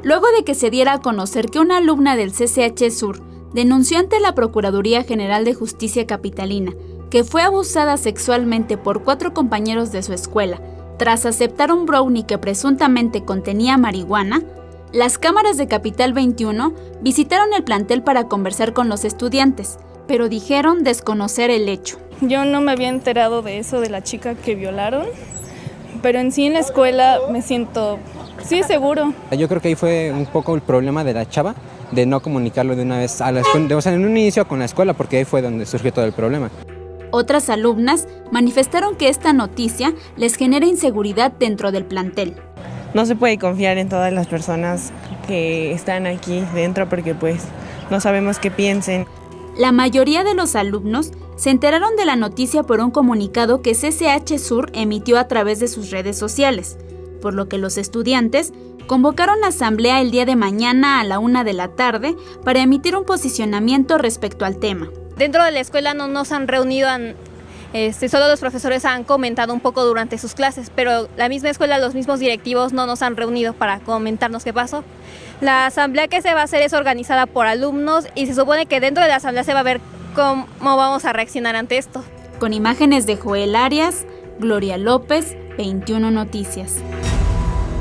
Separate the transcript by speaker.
Speaker 1: luego de que se diera a conocer que una alumna del CCH Sur denunció ante la Procuraduría General de Justicia Capitalina que fue abusada sexualmente por 4 compañeros de su escuela tras aceptar un brownie que presuntamente contenía marihuana, las cámaras de Capital 21 visitaron el plantel para conversar con los estudiantes, pero dijeron desconocer el hecho.
Speaker 2: Yo no me había enterado de eso de la chica que violaron, pero en sí en la escuela me siento, sí, seguro.
Speaker 3: Yo creo que ahí fue un poco el problema de la chava, de no comunicarlo de una vez a la escuela, o sea, en un inicio con la escuela, porque ahí fue donde surgió todo el problema.
Speaker 1: Otras alumnas manifestaron que esta noticia les genera inseguridad dentro del plantel.
Speaker 4: No se puede confiar en todas las personas que están aquí dentro porque pues no sabemos qué piensen.
Speaker 1: La mayoría de los alumnos se enteraron de la noticia por un comunicado que CCH Sur emitió a través de sus redes sociales, por lo que los estudiantes convocaron asamblea el día de mañana a la 1 de la tarde para emitir un posicionamiento respecto al tema.
Speaker 5: Dentro de la escuela no nos han reunido, solo los profesores han comentado un poco durante sus clases, pero la misma escuela, los mismos directivos no nos han reunido para comentarnos qué pasó. La asamblea que se va a hacer es organizada por alumnos y se supone que dentro de la asamblea se va a ver cómo vamos a reaccionar ante esto.
Speaker 1: Con imágenes de Joel Arias, Gloria López, 21 Noticias.